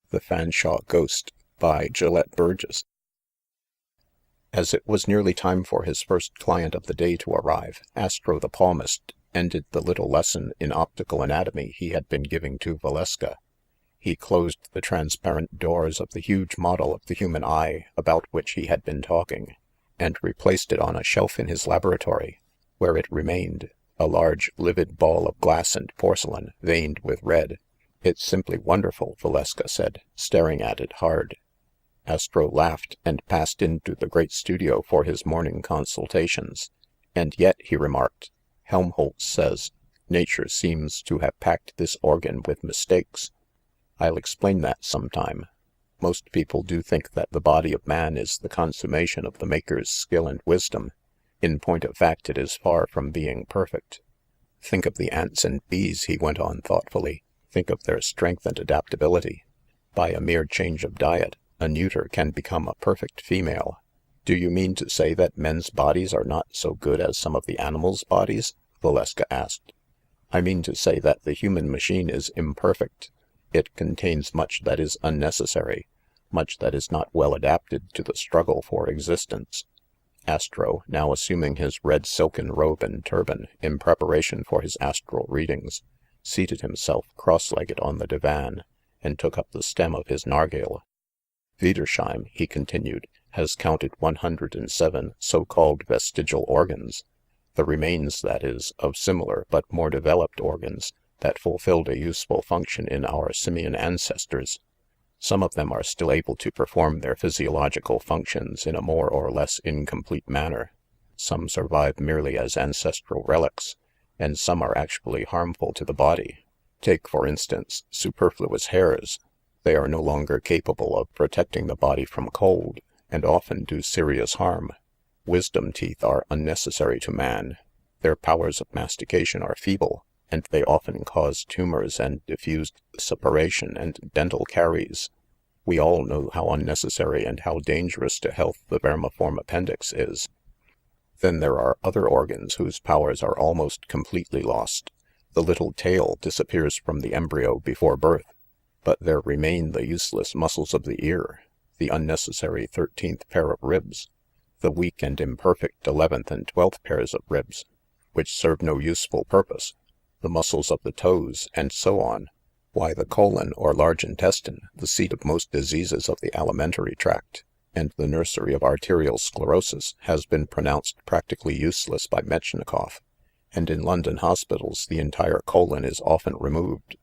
The Fanshawe Ghost by Gelett Burgess. As it was nearly time for his first client of the day to arrive, Astro the palmist ended the little lesson in optical anatomy he had been giving to Valeska. He closed the transparent doors of the huge model of the human eye about which he had been talking, and replaced it on a shelf in his laboratory, where it remained, a large livid ball of glass and porcelain, veined with red. "It's simply wonderful," Valeska said, staring at it hard. Astro laughed and passed into the great studio for his morning consultations. "And yet," he remarked, "Helmholtz says, nature seems to have packed this organ with mistakes. I'll explain that sometime. Most people do think that the body of man is the consummation of the Maker's skill and wisdom. In point of fact, it is far from being perfect. Think of the ants and bees," he went on thoughtfully. "Think of their strength and adaptability. By a mere change of diet, a neuter can become a perfect female." "Do you mean to say that men's bodies are not so good as some of the animals' bodies?" Valeska asked. "I mean to say that the human machine is imperfect. It contains much that is unnecessary, much that is not well adapted to the struggle for existence." Astro, now assuming his red silken robe and turban in preparation for his astral readings, seated himself cross-legged on the divan, and took up the stem of his narghile. "Wiedersheim," he continued, "has counted 107 so-called vestigial organs. The remains, that is, of similar but more developed organs that fulfilled a useful function in our simian ancestors. Some of them are still able to perform their physiological functions in a more or less incomplete manner. Some survive merely as ancestral relics, and some are actually harmful to the body. Take, for instance, superfluous hairs. They are no longer capable of protecting the body from cold, and often do serious harm. Wisdom teeth are unnecessary to man. Their powers of mastication are feeble, and they often cause tumors and diffused suppuration and dental caries. We all know how unnecessary and how dangerous to health the vermiform appendix is. Then there are other organs whose powers are almost completely lost. The little tail disappears from the embryo before birth, but there remain the useless muscles of the ear, the unnecessary 13th pair of ribs, the weak and imperfect 11th and 12th pairs of ribs, which serve no useful purpose, the muscles of the toes, and so on. Why, the colon or large intestine, the seat of most diseases of the alimentary tract, and the nursery of arterial sclerosis, has been pronounced practically useless by Metchnikoff, and in London hospitals the entire colon is often removed."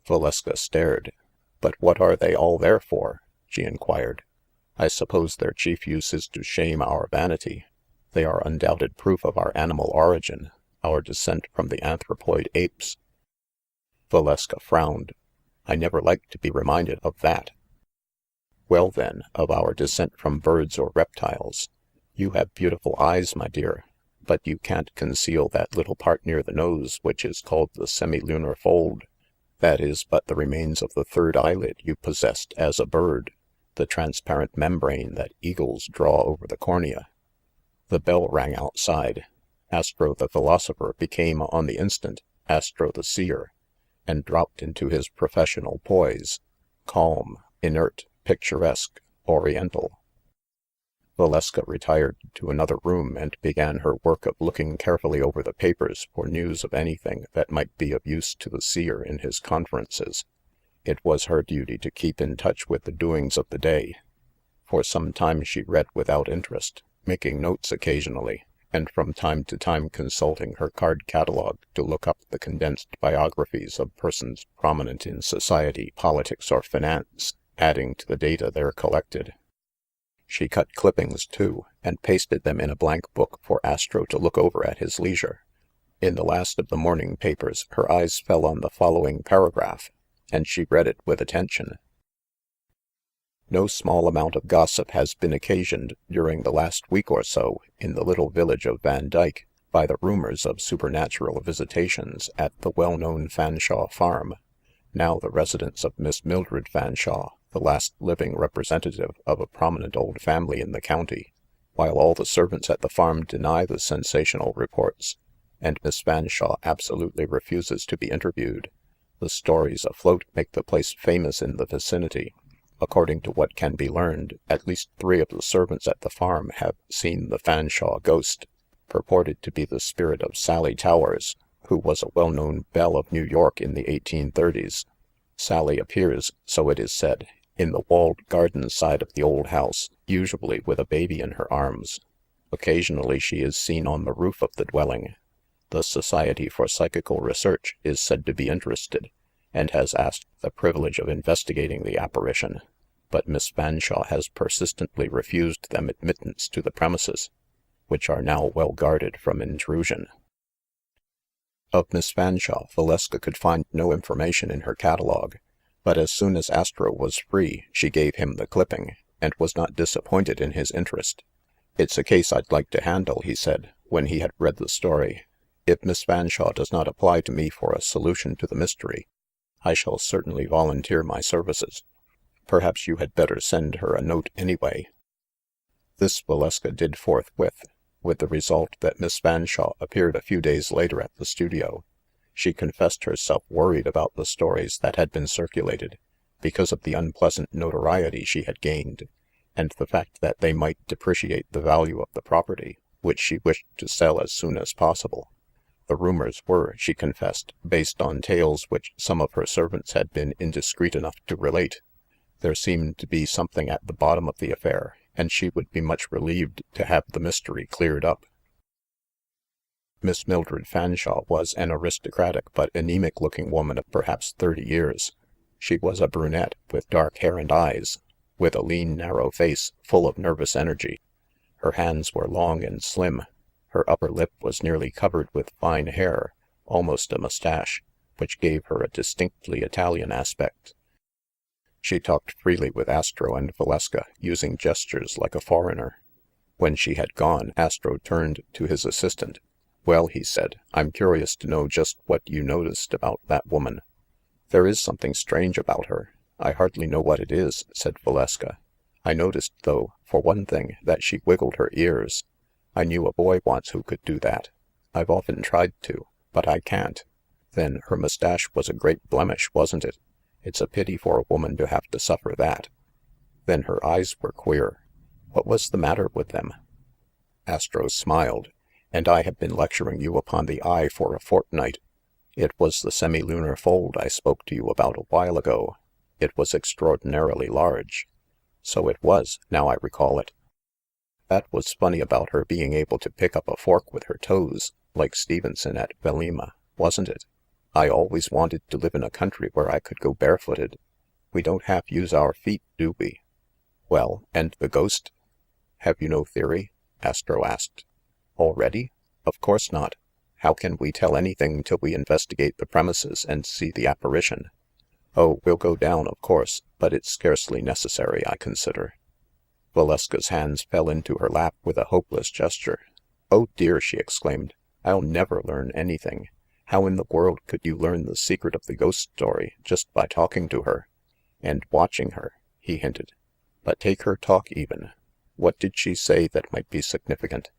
Valeska stared. "But what are they all there for?" she inquired. "I suppose their chief use is to shame our vanity. They are undoubted proof of our animal origin, our descent from the anthropoid apes." Valeska frowned. "I never like to be reminded of that." "Well then, of our descent from birds or reptiles. You have beautiful eyes, my dear, but you can't conceal that little part near the nose which is called the semilunar fold. That is but the remains of the third eyelid you possessed as a bird, the transparent membrane that eagles draw over the cornea." The bell rang outside. Astro the philosopher became on the instant Astro the seer, and dropped into his professional poise, calm, inert, picturesque, oriental. Valeska retired to another room and began her work of looking carefully over the papers for news of anything that might be of use to the seer in his conferences. It was her duty to keep in touch with the doings of the day. For some time she read without interest, making notes occasionally, and from time to time consulting her card catalogue to look up the condensed biographies of persons prominent in society, politics, or finance, adding to the data there collected. She cut clippings too, and pasted them in a blank book for Astro to look over at his leisure. In the last of the morning papers, her eyes fell on the following paragraph, and she read it with attention. "No small amount of gossip has been occasioned during the last week or so in the little village of Van Dyke by the rumors of supernatural visitations at the well-known Fanshawe farm, now the residence of Miss Mildred Fanshawe, the last living representative of a prominent old family in the county. While all the servants at the farm deny the sensational reports, and Miss Fanshawe absolutely refuses to be interviewed, The stories afloat make the place famous in the vicinity. According to what can be learned, at least 3 of the servants at the farm have seen the Fanshawe ghost, purported to be the spirit of Sally Towers, who was a well-known belle of New York in the 1830s. Sally appears, so it is said, in the walled garden side of the old house, usually with a baby in her arms. Occasionally she is seen on the roof of the dwelling. The Society for Psychical Research is said to be interested, and has asked the privilege of investigating the apparition, but Miss Fanshawe has persistently refused them admittance to the premises, which are now well guarded from intrusion. Of Miss Fanshawe, Valeska could find no information in her catalogue, but as soon as Astro was free, she gave him the clipping, and was not disappointed in his interest. "It's a case I'd like to handle," he said, when he had read the story. "If Miss Fanshawe does not apply to me for a solution to the mystery, I shall certainly volunteer my services. Perhaps you had better send her a note anyway." This Valeska did forthwith, with the result that Miss Fanshawe appeared a few days later at the studio. She confessed herself worried about the stories that had been circulated, because of the unpleasant notoriety she had gained, and the fact that they might depreciate the value of the property, which she wished to sell as soon as possible. The rumors were, she confessed, based on tales which some of her servants had been indiscreet enough to relate. There seemed to be something at the bottom of the affair, and she would be much relieved to have the mystery cleared up. Miss Mildred Fanshawe was an aristocratic but anemic-looking woman of perhaps 30 years. She was a brunette, with dark hair and eyes, with a lean, narrow face, full of nervous energy. Her hands were long and slim. Her upper lip was nearly covered with fine hair, almost a mustache, which gave her a distinctly Italian aspect. She talked freely with Astro and Valeska, using gestures like a foreigner. When she had gone, Astro turned to his assistant. "Well," he said, "I'm curious to know just what you noticed about that woman." "There is something strange about her. I hardly know what it is," said Valeska. "I noticed, though, for one thing, that she wiggled her ears. I knew a boy once who could do that. I've often tried to, but I can't. Then her mustache was a great blemish, wasn't it? It's a pity for a woman to have to suffer that. Then her eyes were queer. What was the matter with them?" Astro smiled. "And I have been lecturing you upon the eye for a fortnight. It was the semilunar fold I spoke to you about a while ago. It was extraordinarily large." "So it was, now I recall it." "That was funny about her being able to pick up a fork with her toes, like Stevenson at Velima, wasn't it? I always wanted to live in a country where I could go barefooted. We don't half use our feet, do we?" "Well, and the ghost?" "Have you no theory?" Astro asked. "Already? Of course not. How can we tell anything till we investigate the premises and see the apparition?" "Oh, we'll go down, of course, but it's scarcely necessary, I consider." Valeska's hands fell into her lap with a hopeless gesture. "Oh dear," she exclaimed, "I'll never learn anything. How in the world could you learn the secret of the ghost story just by talking to her?" "And watching her," he hinted. "But take her talk even. What did she say that might be significant?"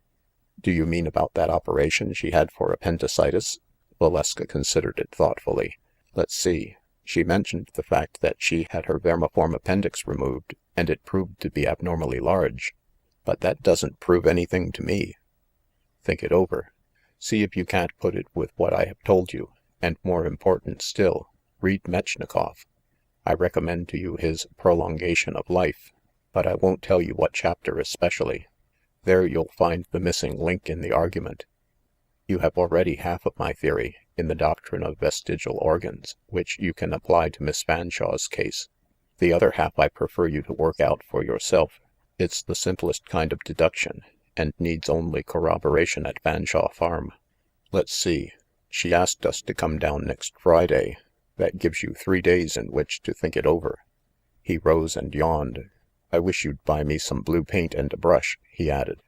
"Do you mean about that operation she had for appendicitis?" Valeska considered it thoughtfully. "Let's see. She mentioned the fact that she had her vermiform appendix removed, and it proved to be abnormally large. But that doesn't prove anything to me. Think it over. See if you can't put it with what I have told you, and more important still, read Metchnikoff. I recommend to you his Prolongation of Life, but I won't tell you what chapter especially. There you'll find the missing link in the argument. You have already half of my theory, in the doctrine of vestigial organs, which you can apply to Miss Fanshawe's case. The other half I prefer you to work out for yourself. It's the simplest kind of deduction, and needs only corroboration at Fanshawe Farm. Let's see. She asked us to come down next Friday. That gives you 3 days in which to think it over." He rose and yawned. "I wish you'd buy me some blue paint and a brush," he added.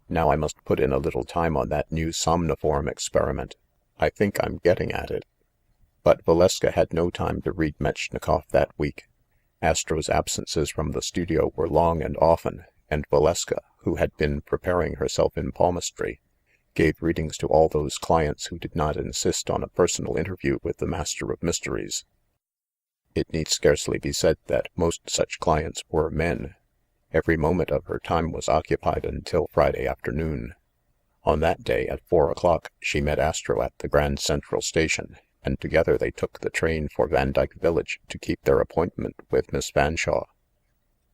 "Now I must put in a little time on that new somniform experiment. I think I'm getting at it." But Valeska had no time to read Metchnikoff that week. Astro's absences from the studio were long and often, and Valeska, who had been preparing herself in palmistry, gave readings to all those clients who did not insist on a personal interview with the Master of Mysteries. It need scarcely be said that most such clients were men. Every moment of her time was occupied until Friday afternoon. On that day, at 4 o'clock, she met Astro at the Grand Central Station, and together they took the train for Vandyke Village to keep their appointment with Miss Fanshawe.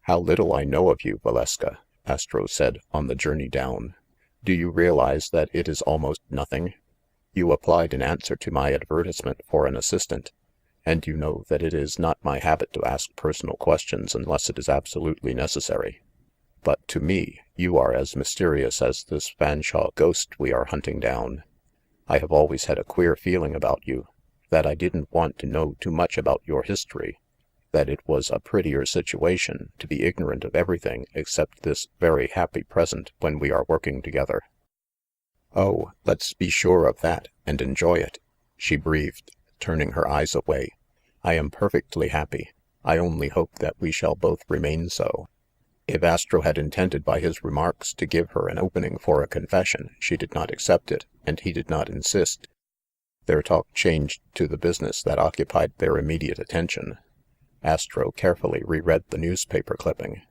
"How little I know of you, Valeska," Astro said on the journey down. "Do you realize that it is almost nothing? You applied in answer to my advertisement for an assistant, and you know that it is not my habit to ask personal questions unless it is absolutely necessary. But to me, you are as mysterious as this Fanshawe ghost we are hunting down. I have always had a queer feeling about you, that I didn't want to know too much about your history, that it was a prettier situation to be ignorant of everything except this very happy present when we are working together." "Oh, let's be sure of that, and enjoy it," she breathed, turning her eyes away. "I am perfectly happy. I only hope that we shall both remain so." If Astro had intended by his remarks to give her an opening for a confession, she did not accept it, and he did not insist. Their talk changed to the business that occupied their immediate attention. Astro carefully reread the newspaper clipping.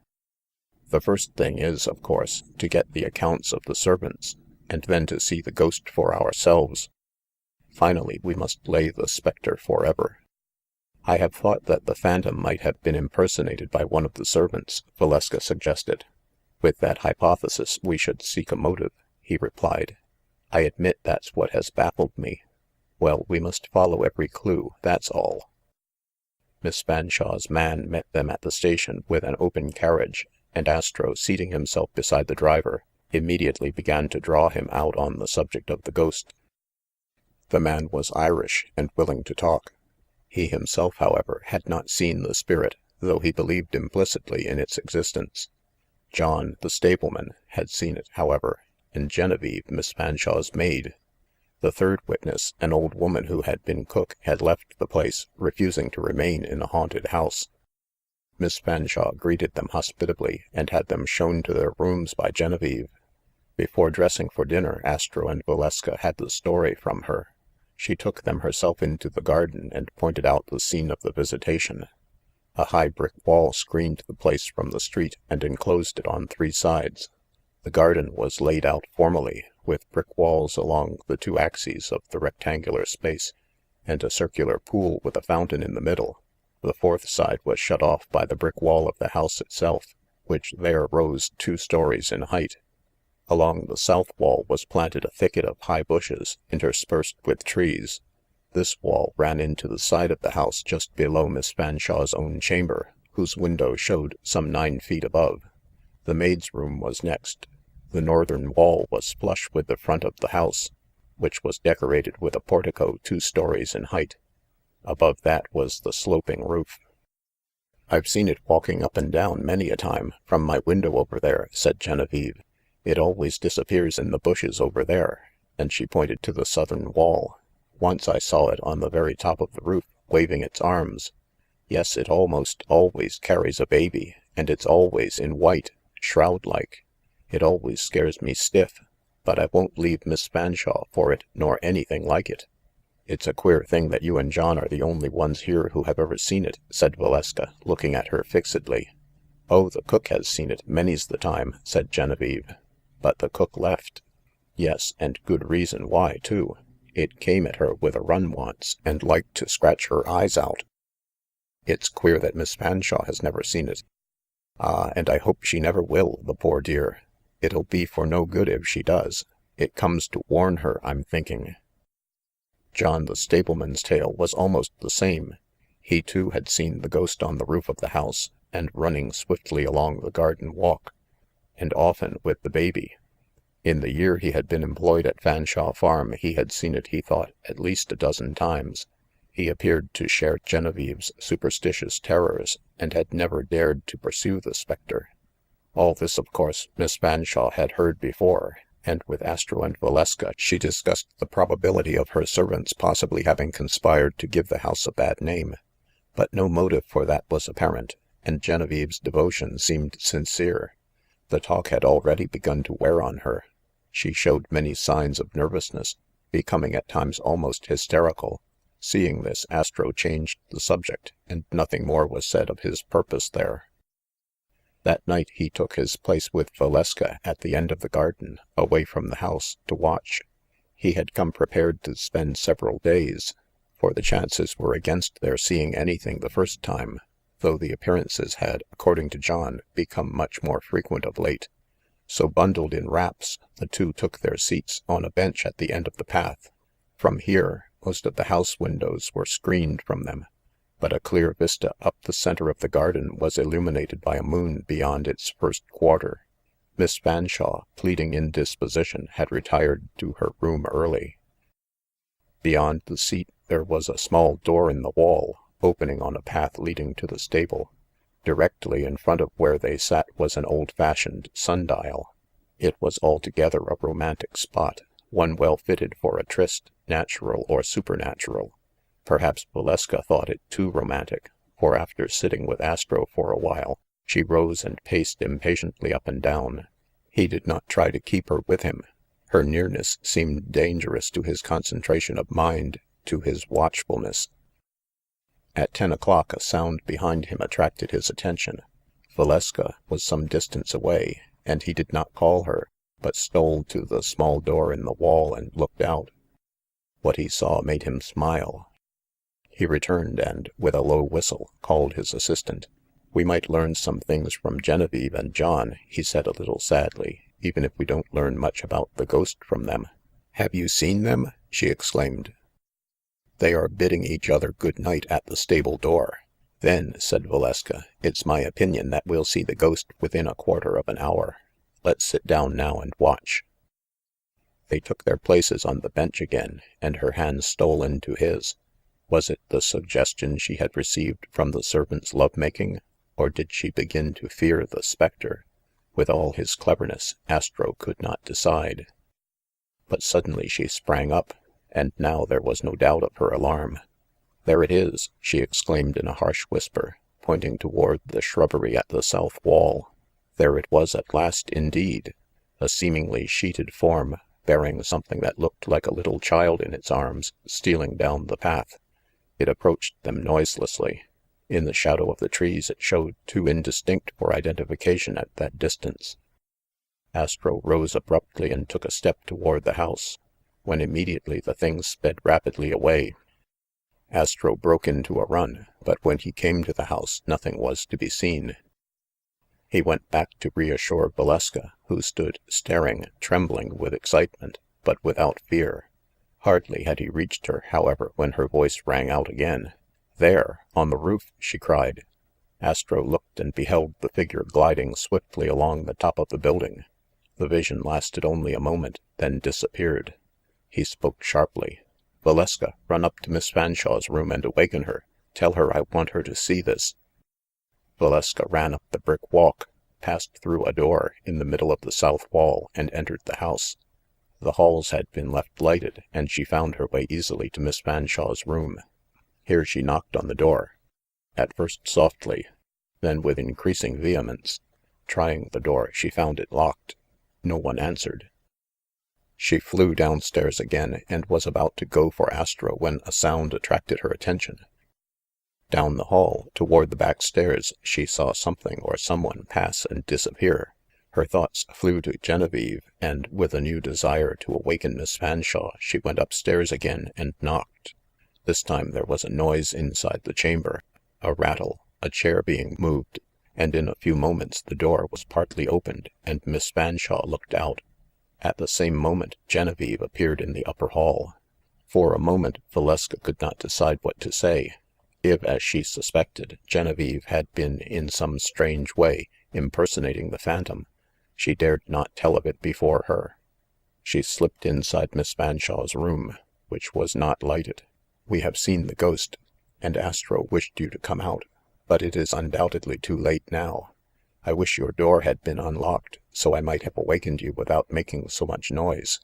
"The first thing is, of course, to get the accounts of the servants, and then to see the ghost for ourselves. Finally, we must lay the specter forever." "I have thought that the phantom might have been impersonated by one of the servants," Valeska suggested. "With that hypothesis, we should seek a motive," he replied. "I admit that's what has baffled me. Well, we must follow every clue, that's all." Miss Fanshawe's man met them at the station with an open carriage, and Astro, seating himself beside the driver, immediately began to draw him out on the subject of the ghost. The man was Irish and willing to talk. He himself, however, had not seen the spirit, though he believed implicitly in its existence. John, the stableman, had seen it, however, and Genevieve, Miss Fanshawe's maid. The third witness, an old woman who had been cook, had left the place, refusing to remain in a haunted house. Miss Fanshawe greeted them hospitably, and had them shown to their rooms by Genevieve. Before dressing for dinner, Astro and Valeska had the story from her. She took them herself into the garden and pointed out the scene of the visitation. A high brick wall screened the place from the street and enclosed it on 3 sides. The garden was laid out formally, with brick walls along the 2 axes of the rectangular space, and a circular pool with a fountain in the middle. The 4th side was shut off by the brick wall of the house itself, which there rose 2 stories in height. Along the south wall was planted a thicket of high bushes, interspersed with trees. This wall ran into the side of the house just below Miss Fanshawe's own chamber, whose window showed some 9 feet above. The maid's room was next. The northern wall was flush with the front of the house, which was decorated with a portico 2 stories in height. Above that was the sloping roof. "I've seen it walking up and down many a time, from my window over there," said Genevieve. "It always disappears in the bushes over there," and she pointed to the southern wall. "Once I saw it on the very top of the roof, waving its arms. Yes, it almost always carries a baby, and it's always in white, shroud-like. It always scares me stiff, but I won't leave Miss Fanshawe for it nor anything like it." "It's a queer thing that you and John are the only ones here who have ever seen it," said Valeska, looking at her fixedly. "Oh, the cook has seen it many's the time," said Genevieve. "But the cook left." "Yes, and good reason why, too. It came at her with a run once, and liked to scratch her eyes out." "It's queer that Miss Fanshawe has never seen it." "Ah, and I hope she never will, the poor dear. It'll be for no good if she does. It comes to warn her, I'm thinking." John the stableman's tale was almost the same. He too had seen the ghost on the roof of the house, and running swiftly along the garden walk, and often with the baby. In the year he had been employed at Fanshawe Farm, he had seen it, he thought, at least a dozen times. He appeared to share Genevieve's superstitious terrors, and had never dared to pursue the spectre. All this, of course, Miss Fanshawe had heard before, and with Astro and Valeska she discussed the probability of her servants possibly having conspired to give the house a bad name. But no motive for that was apparent, and Genevieve's devotion seemed sincere. The talk had already begun to wear on her. She showed many signs of nervousness, becoming at times almost hysterical. Seeing this, Astro changed the subject, and nothing more was said of his purpose there. That night he took his place with Valeska at the end of the garden, away from the house, to watch. He had come prepared to spend several days, for the chances were against their seeing anything the first time, though the appearances had, according to John, become much more frequent of late. So bundled in wraps, the two took their seats on a bench at the end of the path. From here, most of the house windows were screened from them, but a clear vista up the center of the garden was illuminated by a moon beyond its first quarter. Miss Fanshawe, pleading indisposition, had retired to her room early. Beyond the seat there was a small door in the wall, opening on a path leading to the stable. Directly in front of where they sat was an old-fashioned sundial. It was altogether a romantic spot, one well fitted for a tryst, natural or supernatural. Perhaps Valeska thought it too romantic, for after sitting with Astro for a while, she rose and paced impatiently up and down. He did not try to keep her with him. Her nearness seemed dangerous to his concentration of mind, to his watchfulness. At 10 o'clock a sound behind him attracted his attention. Valeska was some distance away, and he did not call her, but stole to the small door in the wall and looked out. What he saw made him smile. He returned and, with a low whistle, called his assistant. "We might learn some things from Genevieve and John," he said a little sadly, "even if we don't learn much about the ghost from them." "Have you seen them?" she exclaimed. "They are bidding each other good night at the stable door." "Then," said Valeska, "it's my opinion that we'll see the ghost within a quarter of an hour. Let's sit down now and watch." They took their places on the bench again, and her hand stole into his. Was it the suggestion she had received from the servant's love-making, or did she begin to fear the spectre? With all his cleverness, Astro could not decide. But suddenly she sprang up, and now there was no doubt of her alarm. "There it is!" she exclaimed in a harsh whisper, pointing toward the shrubbery at the south wall. There it was at last, indeed, a seemingly sheeted form, bearing something that looked like a little child in its arms, stealing down the path. It approached them noiselessly. In the shadow of the trees it showed too indistinct for identification at that distance. Astro rose abruptly and took a step toward the house, when immediately the thing sped rapidly away. Astro broke into a run, but when he came to the house, nothing was to be seen. He went back to reassure Valeska, who stood staring, trembling with excitement, but without fear. Hardly had he reached her, however, when her voice rang out again. "There, on the roof!" she cried. Astro looked and beheld the figure gliding swiftly along the top of the building. The vision lasted only a moment, then disappeared. He spoke sharply. "Valeska, run up to Miss Fanshawe's room and awaken her. Tell her I want her to see this." Valeska ran up the brick walk, passed through a door in the middle of the south wall, and entered the house. The halls had been left lighted, and she found her way easily to Miss Fanshawe's room. Here she knocked on the door, at first softly, then with increasing vehemence. Trying the door, she found it locked. No one answered. She flew downstairs again, and was about to go for Astro when a sound attracted her attention. Down the hall, toward the back stairs, she saw something or someone pass and disappear. Her thoughts flew to Genevieve, and with a new desire to awaken Miss Fanshawe, she went upstairs again and knocked. This time there was a noise inside the chamber, a rattle, a chair being moved, and in a few moments the door was partly opened, and Miss Fanshawe looked out. At the same moment Genevieve appeared in the upper hall. For a moment Valeska could not decide what to say. If, as she suspected, Genevieve had been in some strange way impersonating the phantom, she dared not tell of it before her. She slipped inside Miss Fanshawe's room, which was not lighted. "We have seen the ghost, and Astro wished you to come out, but it is undoubtedly too late now. I wish your door had been unlocked, so I might have awakened you without making so much noise."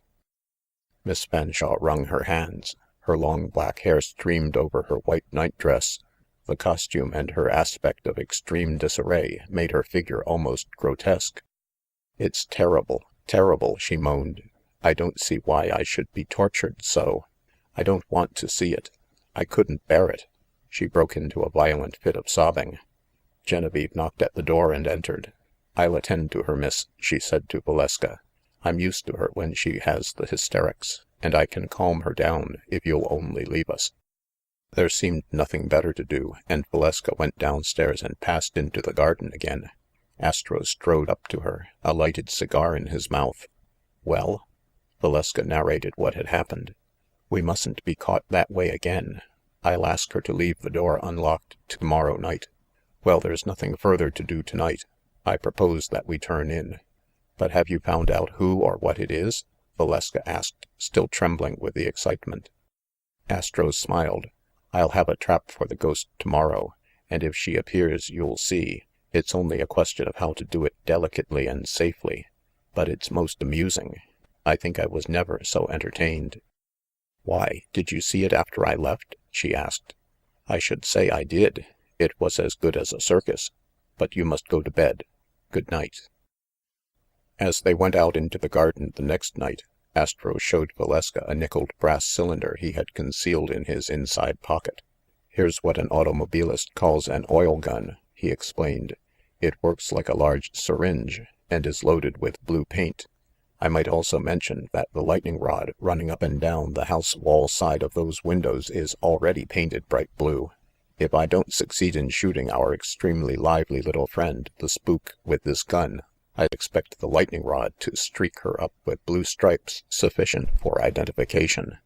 Miss Fanshawe wrung her hands. Her long black hair streamed over her white nightdress. The costume and her aspect of extreme disarray made her figure almost grotesque. "It's terrible, terrible," she moaned. I don't see why I should be tortured so. I don't want to see it. I couldn't bear it." She broke into a violent fit of sobbing. Genevieve knocked at the door and entered. "I'll attend to her, miss," she said to Valeska. "I'm used to her when she has the hysterics, and I can calm her down if you'll only leave us." There seemed nothing better to do, and Valeska went downstairs and passed into the garden again. Astro strode up to her, a lighted cigar in his mouth. "Well?" Valeska narrated what had happened. "We mustn't be caught that way again. I'll ask her to leave the door unlocked tomorrow night. Well, there's nothing further to do tonight. I propose that we turn in." "But have you found out who or what it is?" Valeska asked, still trembling with the excitement. Astro smiled. "I'll have a trap for the ghost tomorrow, and if she appears you'll see. It's only a question of how to do it delicately and safely. But it's most amusing. I think I was never so entertained." "Why, did you see it after I left?" she asked. "I should say I did. It was as good as a circus. But you must go to bed. Good night." As they went out into the garden the next night, Astro showed Valeska a nickeled brass cylinder he had concealed in his inside pocket. "Here's what an automobilist calls an oil gun," he explained. "It works like a large syringe, and is loaded with blue paint. I might also mention that the lightning rod running up and down the house wall side of those windows is already painted bright blue. If I don't succeed in shooting our extremely lively little friend, the spook, with this gun, I'd expect the lightning rod to streak her up with blue stripes sufficient for identification."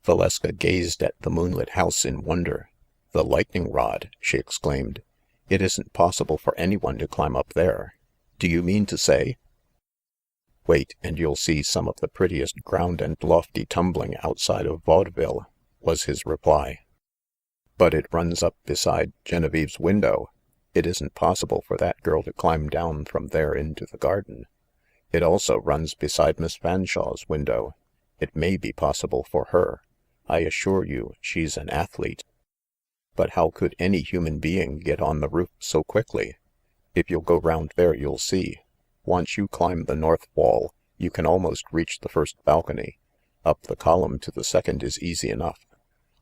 Valeska gazed at the moonlit house in wonder. "The lightning rod!" she exclaimed. "It isn't possible for anyone to climb up there. Do you mean to say—" "Wait, and you'll see some of the prettiest ground and lofty tumbling outside of vaudeville," was his reply. "But it runs up beside Genevieve's window. It isn't possible for that girl to climb down from there into the garden. It also runs beside Miss Fanshawe's window. It may be possible for her. I assure you, she's an athlete." "But how could any human being get on the roof so quickly? If you'll go round there, you'll see. Once you climb the north wall, you can almost reach the first balcony. Up the column to the second is easy enough.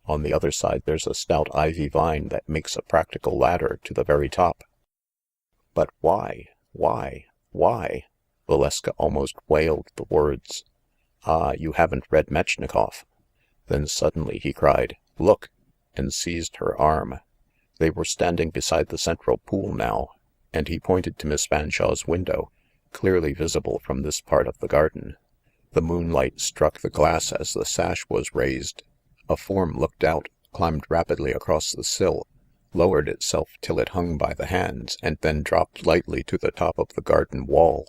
On the other side there's a stout ivy vine that makes a practical ladder to the very top." "But why? Why?" Valeska almost wailed the words. "Ah, you haven't read Metchnikoff." Then suddenly he cried, "Look!" and seized her arm. They were standing beside the central pool now, and he pointed to Miss Fanshawe's window, clearly visible from this part of the garden. The moonlight struck the glass as the sash was raised. A form looked out, climbed rapidly across the sill, lowered itself till it hung by the hands, and then dropped lightly to the top of the garden wall.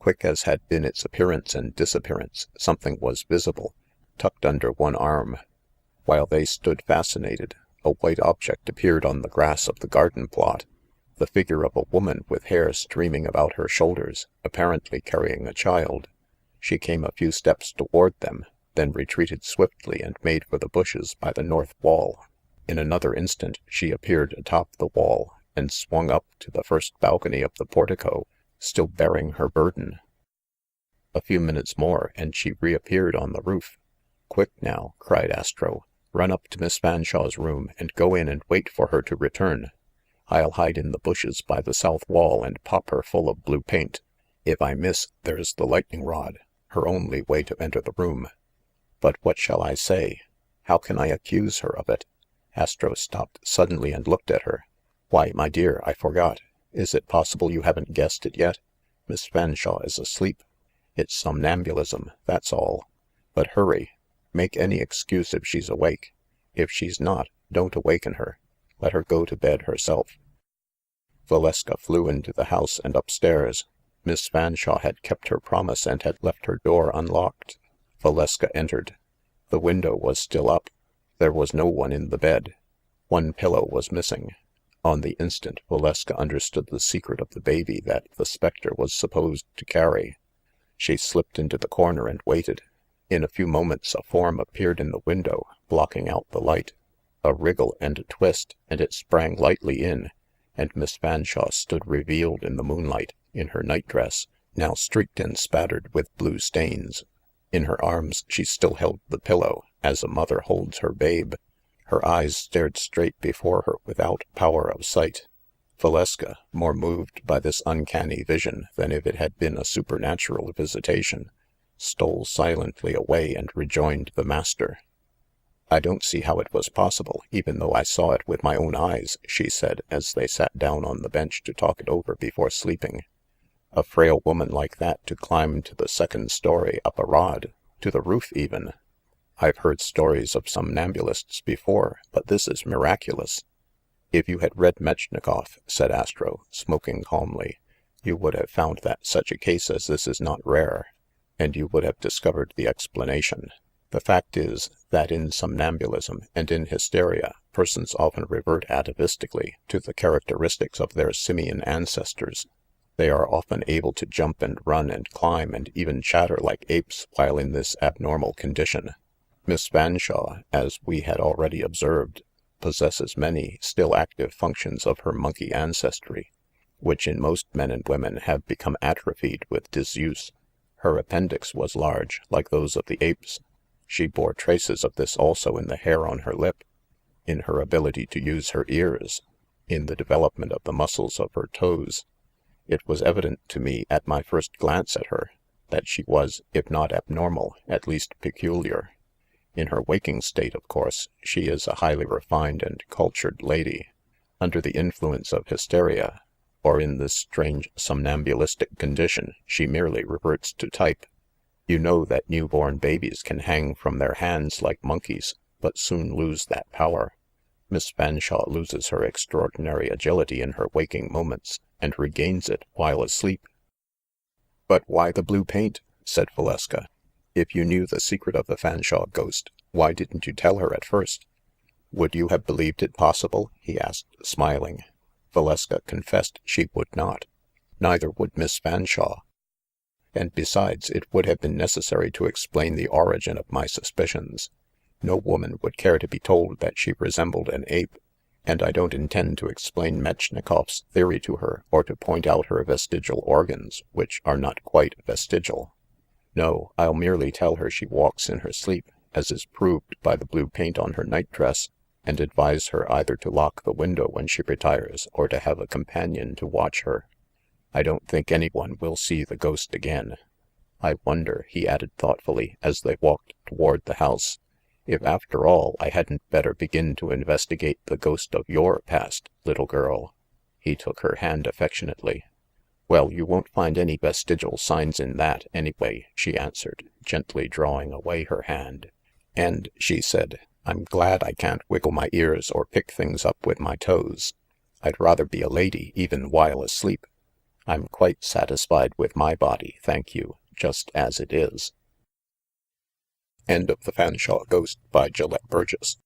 Quick as had been its appearance and disappearance, something was visible, tucked under one arm. While they stood fascinated, a white object appeared on the grass of the garden plot, the figure of a woman with hair streaming about her shoulders, apparently carrying a child. She came a few steps toward them, then retreated swiftly and made for the bushes by the north wall. In another instant she appeared atop the wall, and swung up to the first balcony of the portico, still bearing her burden. A few minutes more, and she reappeared on the roof. "Quick now," cried Astro. "Run up to Miss Fanshawe's room, and go in and wait for her to return. I'll hide in the bushes by the south wall and pop her full of blue paint. If I miss, there's the lightning rod, her only way to enter the room. But what shall I say? How can I accuse her of it?" Astro stopped suddenly and looked at her. "Why, my dear, I forgot. Is it possible you haven't guessed it yet? Miss Fanshawe is asleep. It's somnambulism, that's all. But hurry. Make any excuse if she's awake. If she's not, don't awaken her. Let her go to bed herself." Valeska flew into the house and upstairs. Miss Fanshawe had kept her promise and had left her door unlocked. Valeska entered. The window was still up. There was no one in the bed. One pillow was missing. On the instant, Valeska understood the secret of the baby that the spectre was supposed to carry. She slipped into the corner and waited. In a few moments a form appeared in the window, blocking out the light. A wriggle and a twist, and it sprang lightly in, and Miss Fanshawe stood revealed in the moonlight, in her nightdress, now streaked and spattered with blue stains. In her arms she still held the pillow, as a mother holds her babe. Her eyes stared straight before her without power of sight. Valeska, more moved by this uncanny vision than if it had been a supernatural visitation, stole silently away and rejoined the master. "I don't see how it was possible, even though I saw it with my own eyes," she said, as they sat down on the bench to talk it over before sleeping. "A frail woman like that to climb to the second story up a rod, to the roof even. I've heard stories of somnambulists before, but this is miraculous." "If you had read Metchnikoff," said Astro, smoking calmly, "you would have found that such a case as this is not rare, and you would have discovered the explanation. The fact is that in somnambulism and in hysteria, persons often revert atavistically to the characteristics of their simian ancestors. They are often able to jump and run and climb and even chatter like apes while in this abnormal condition. Miss Fanshawe, as we had already observed, possesses many still active functions of her monkey ancestry, which in most men and women have become atrophied with disuse. Her appendix was large, like those of the apes. She bore traces of this also in the hair on her lip, in her ability to use her ears, in the development of the muscles of her toes. It was evident to me at my first glance at her that she was, if not abnormal, at least peculiar. In her waking state, of course, she is a highly refined and cultured lady. Under the influence of hysteria, or in this strange somnambulistic condition, she merely reverts to type. You know that newborn babies can hang from their hands like monkeys, but soon lose that power. Miss Fanshawe loses her extraordinary agility in her waking moments, and regains it while asleep." "But why the blue paint?" said Valeska. "If you knew the secret of the Fanshawe ghost, why didn't you tell her at first?" "Would you have believed it possible?" he asked, smiling. Valeska confessed she would not. Neither would Miss Fanshawe. "And besides, it would have been necessary to explain the origin of my suspicions. No woman would care to be told that she resembled an ape, and I don't intend to explain Metchnikoff's theory to her, or to point out her vestigial organs, which are not quite vestigial. No, I'll merely tell her she walks in her sleep, as is proved by the blue paint on her nightdress, and advise her either to lock the window when she retires, or to have a companion to watch her. I don't think anyone will see the ghost again. I wonder," he added thoughtfully, as they walked toward the house, "if after all I hadn't better begin to investigate the ghost of your past, little girl." He took her hand affectionately. "Well, you won't find any vestigial signs in that, anyway," she answered, gently drawing away her hand. "And," she said, "I'm glad I can't wiggle my ears or pick things up with my toes. I'd rather be a lady even while asleep. I'm quite satisfied with my body, thank you, just as it is." End of The Fanshawe Ghost by Gelett Burgess.